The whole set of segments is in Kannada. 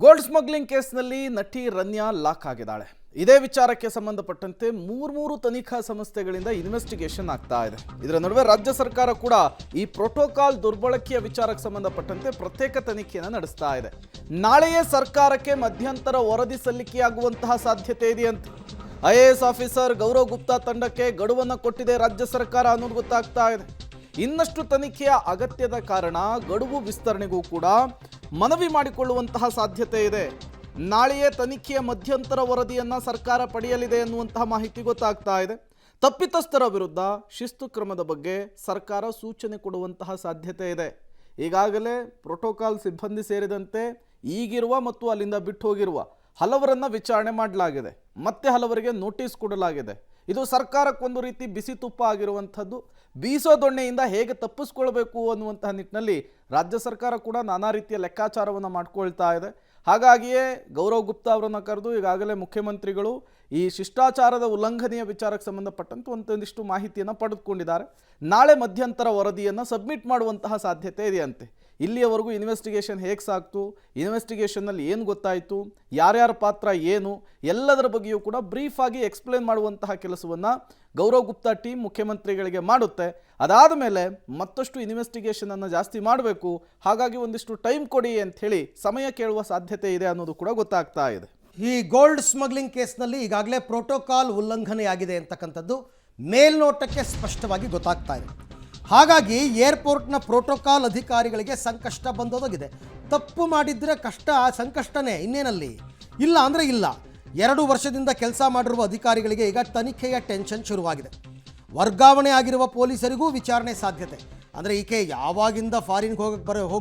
ಗೋಲ್ಡ್ ಸ್ಮಗ್ಲಿಂಗ್ ಕೇಸ್ನಲ್ಲಿ ನಟಿ ರನ್ಯಾ ಲಾಕ್ ಆಗಿದ್ದಾಳೆ. ಇದೇ ವಿಚಾರಕ್ಕೆ ಸಂಬಂಧಪಟ್ಟಂತೆ ಮೂರು ತನಿಖಾ ಸಂಸ್ಥೆಗಳಿಂದ ಇನ್ವೆಸ್ಟಿಗೇಷನ್ ಆಗ್ತಾ ಇದೆ. ಇದರ ನಡುವೆ ರಾಜ್ಯ ಸರ್ಕಾರ ಕೂಡ ಈ ಪ್ರೋಟೋಕಾಲ್ ದುರ್ಬಳಕೆಯ ವಿಚಾರಕ್ಕೆ ಸಂಬಂಧಪಟ್ಟಂತೆ ಪ್ರತ್ಯೇಕ ತನಿಖೆಯನ್ನು ನಡೆಸ್ತಾ ಇದೆ. ನಾಳೆಯೇ ಸರ್ಕಾರಕ್ಕೆ ಮಧ್ಯಂತರ ವರದಿ ಸಲ್ಲಿಕೆಯಾಗುವಂತಹ ಸಾಧ್ಯತೆ ಇದೆಯಂತೆ. IAS ಆಫೀಸರ್ ಗೌರವ್ ಗುಪ್ತಾ ತಂಡಕ್ಕೆ ಗಡುವನ್ನು ಕೊಟ್ಟಿದೆ ರಾಜ್ಯ ಸರ್ಕಾರ ಅನ್ನೋದು ಗೊತ್ತಾಗ್ತಾ ಇದೆ. ಇನ್ನಷ್ಟು ತನಿಖೆಯ ಅಗತ್ಯದ ಕಾರಣ ಗಡುವು ವಿಸ್ತರಣೆಗೂ ಕೂಡ ಮನವಿ ಮಾಡಿಕೊಳ್ಳುವಂತಹ ಸಾಧ್ಯತೆ ಇದೆ. ನಾಳೆಯೇ ತನಿಖೆಯ ಮಧ್ಯಂತರ ವರದಿಯನ್ನು ಸರ್ಕಾರ ಪಡೆಯಲಿದೆ ಎನ್ನುವಂತಹ ಮಾಹಿತಿ ಗೊತ್ತಾಗ್ತಾ ಇದೆ. ತಪ್ಪಿತಸ್ಥರ ವಿರುದ್ಧ ಶಿಸ್ತು ಕ್ರಮದ ಬಗ್ಗೆ ಸರ್ಕಾರ ಸೂಚನೆ ಕೊಡುವಂತಹ ಸಾಧ್ಯತೆ ಇದೆ. ಈಗಾಗಲೇ ಪ್ರೋಟೋಕಾಲ್ ಸಿಬ್ಬಂದಿ ಸೇರಿದಂತೆ ಈಗಿರುವ ಮತ್ತು ಅಲ್ಲಿಂದ ಬಿಟ್ಟು ಹೋಗಿರುವ ಹಲವರನ್ನ ವಿಚಾರಣೆ ಮಾಡಲಾಗಿದೆ. ಮತ್ತೆ ಹಲವರಿಗೆ ನೋಟಿಸ್ ಕೊಡಲಾಗಿದೆ. ಇದು ಸರ್ಕಾರಕ್ಕೊಂದು ರೀತಿ ಬಿಸಿ ತುಪ್ಪ ಆಗಿರುವಂಥದ್ದು. ಬೀಸೋ ದೊಣ್ಣೆಯಿಂದ ಹೇಗೆ ತಪ್ಪಿಸ್ಕೊಳ್ಬೇಕು ಅನ್ನುವಂತಹ ನಿಟ್ಟಿನಲ್ಲಿ ರಾಜ್ಯ ಸರ್ಕಾರ ಕೂಡ ನಾನಾ ರೀತಿಯ ಲೆಕ್ಕಾಚಾರವನ್ನು ಮಾಡ್ಕೊಳ್ತಾ ಇದೆ. ಹಾಗಾಗಿಯೇ ಗೌರವ್ ಗುಪ್ತಾ ಅವರನ್ನು ಕರೆದು ಈಗಾಗಲೇ ಮುಖ್ಯಮಂತ್ರಿಗಳು ಈ ಶಿಷ್ಟಾಚಾರದ ಉಲ್ಲಂಘನೆಯ ವಿಚಾರಕ್ಕೆ ಸಂಬಂಧಪಟ್ಟಂತೆ ಒಂದೊಂದಿಷ್ಟು ಮಾಹಿತಿಯನ್ನು ಪಡೆದುಕೊಂಡಿದ್ದಾರೆ. ನಾಳೆ ಮಧ್ಯಂತರ ವರದಿಯನ್ನು ಸಬ್ಮಿಟ್ ಮಾಡುವಂತಹ ಸಾಧ್ಯತೆ ಇದೆಯಂತೆ. ಇಲ್ಲಿಯವರೆಗೂ ಇನ್ವೆಸ್ಟಿಗೇಷನ್ ಹೇಗೆ ಸಾಕ್ತು, ಇನ್ವೆಸ್ಟಿಗೇಷನ್ನಲ್ಲಿ ಏನು ಗೊತ್ತಾಯಿತು, ಯಾರ್ಯಾರ ಪಾತ್ರ ಏನು, ಎಲ್ಲದರ ಬಗ್ಗೆಯೂ ಕೂಡ ಬ್ರೀಫ್ ಆಗಿ ಎಕ್ಸ್ಪ್ಲೇನ್ ಮಾಡುವಂತಹ ಕೆಲಸವನ್ನು ಗೌರವ್ ಗುಪ್ತಾ ಟೀಮ್ ಮುಖ್ಯಮಂತ್ರಿಗಳಿಗೆ ಮಾಡುತ್ತೆ. ಅದಾದ ಮೇಲೆ ಮತ್ತಷ್ಟು ಇನ್ವೆಸ್ಟಿಗೇಷನನ್ನು ಜಾಸ್ತಿ ಮಾಡಬೇಕು, ಹಾಗಾಗಿ ಒಂದಿಷ್ಟು ಟೈಮ್ ಕೊಡಿ ಅಂಥೇಳಿ ಸಮಯ ಕೇಳುವ ಸಾಧ್ಯತೆ ಇದೆ ಅನ್ನೋದು ಕೂಡ ಗೊತ್ತಾಗ್ತಾ ಇದೆ. ಈ ಗೋಲ್ಡ್ ಸ್ಮಗ್ಲಿಂಗ್ ಕೇಸ್ನಲ್ಲಿ ಈಗಾಗಲೇ ಪ್ರೋಟೋಕಾಲ್ ಉಲ್ಲಂಘನೆಯಾಗಿದೆ ಅಂತಕ್ಕಂಥದ್ದು ಮೇಲ್ನೋಟಕ್ಕೆ ಸ್ಪಷ್ಟವಾಗಿ ಗೊತ್ತಾಗ್ತಾ ಇದೆ. ಹಾಗಾಗಿ ಏರ್ಪೋರ್ಟ್ನ ಪ್ರೋಟೋಕಾಲ್ ಅಧಿಕಾರಿಗಳಿಗೆ ಸಂಕಷ್ಟ ಬಂದೊದಗಿದೆ. ತಪ್ಪು ಮಾಡಿದರೆ ಕಷ್ಟ, ಸಂಕಷ್ಟನೇ, ಇನ್ನೇನಲ್ಲಿ ಇಲ್ಲ ಅಂದರೆ ಇಲ್ಲ. 2 ವರ್ಷದಿಂದ ಕೆಲಸ ಮಾಡಿರುವ ಅಧಿಕಾರಿಗಳಿಗೆ ಈಗ ತನಿಖೆಯ ಟೆನ್ಷನ್ ಶುರುವಾಗಿದೆ. ವರ್ಗಾವಣೆ ಆಗಿರುವ ಪೊಲೀಸರಿಗೂ ವಿಚಾರಣೆ ಸಾಧ್ಯತೆ. ಅಂದರೆ ಈಕೆ ಯಾವಾಗಿಂದ ಫಾರಿನ್ಗೆ ಹೋಗಿ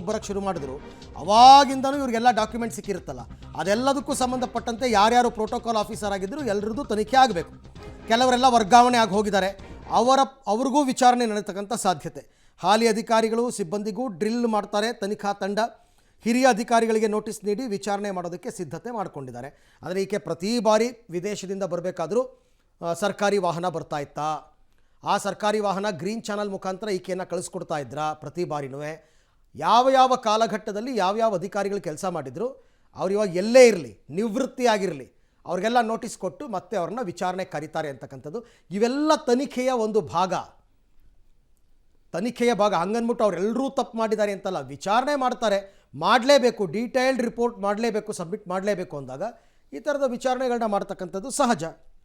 ಬರೋಕ್ಕೆ ಶುರು ಮಾಡಿದ್ರು ಅವಾಗಿಂದನೂ ಇವ್ರಿಗೆಲ್ಲ ಡಾಕ್ಯುಮೆಂಟ್ ಸಿಕ್ಕಿರುತ್ತಲ್ಲ, ಅದೆಲ್ಲದಕ್ಕೂ ಸಂಬಂಧಪಟ್ಟಂತೆ ಯಾರ್ಯಾರು ಪ್ರೋಟೋಕಾಲ್ ಆಫೀಸರ್ ಆಗಿದ್ದರು ಎಲ್ಲರದ್ದು ತನಿಖೆ ಆಗಬೇಕು. ಕೆಲವರೆಲ್ಲ ವರ್ಗಾವಣೆ ಆಗಿ ಹೋಗಿದ್ದಾರೆ, ಅವ್ರಿಗೂ ವಿಚಾರಣೆ ನಡೆತಕ್ಕಂಥ ಸಾಧ್ಯತೆ. ಹಾಲಿ ಅಧಿಕಾರಿಗಳು ಸಿಬ್ಬಂದಿಗೂ ಡ್ರಿಲ್ ಮಾಡ್ತಾರೆ ತನಿಖಾ ತಂಡ. ಹಿರಿಯ ಅಧಿಕಾರಿಗಳಿಗೆ ನೋಟಿಸ್ ನೀಡಿ ವಿಚಾರಣೆ ಮಾಡೋದಕ್ಕೆ ಸಿದ್ಧತೆ ಮಾಡಿಕೊಂಡಿದ್ದಾರೆ. ಅಂದರೆ ಈಕೆ ಪ್ರತಿ ಬಾರಿ ವಿದೇಶದಿಂದ ಬರಬೇಕಾದ್ರೂ ಸರ್ಕಾರಿ ವಾಹನ ಬರ್ತಾ ಇತ್ತಾ, ಆ ಸರ್ಕಾರಿ ವಾಹನ ಗ್ರೀನ್ ಚಾನಲ್ ಮುಖಾಂತರ ಈಕೆಯನ್ನು ಕಳಿಸ್ಕೊಡ್ತಾ ಇದ್ರಾ ಪ್ರತಿ ಬಾರಿನೂ. ಯಾವ ಕಾಲಘಟ್ಟದಲ್ಲಿ ಯಾವ್ಯಾವ ಅಧಿಕಾರಿಗಳು ಕೆಲಸ ಮಾಡಿದ್ರು ಅವ್ರು ಇವಾಗ ಎಲ್ಲೇ ಇರಲಿ, ನಿವೃತ್ತಿಯಾಗಿರಲಿ, ಅವ್ರಿಗೆಲ್ಲ ನೋಟಿಸ್ ಕೊಟ್ಟು ಮತ್ತೆ ಅವ್ರನ್ನ ವಿಚಾರಣೆ ಕರೀತಾರೆ ಅಂತಕ್ಕಂಥದ್ದು. ಇವೆಲ್ಲ ತನಿಖೆಯ ಒಂದು ಭಾಗ, ತನಿಖೆಯ ಭಾಗ. ಹಂಗನ್ಬಿಟ್ಟು ಅವರೆಲ್ಲರೂ ತಪ್ಪು ಮಾಡಿದ್ದಾರೆ ಅಂತಲ್ಲ, ವಿಚಾರಣೆ ಮಾಡ್ತಾರೆ, ಮಾಡಲೇಬೇಕು, ಡೀಟೇಲ್ಡ್ ರಿಪೋರ್ಟ್ ಮಾಡಲೇಬೇಕು, ಸಬ್ಮಿಟ್ ಮಾಡಲೇಬೇಕು ಅಂದಾಗ ಈ ಥರದ ವಿಚಾರಣೆಗಳನ್ನ ಮಾಡ್ತಕ್ಕಂಥದ್ದು ಸಹಜ.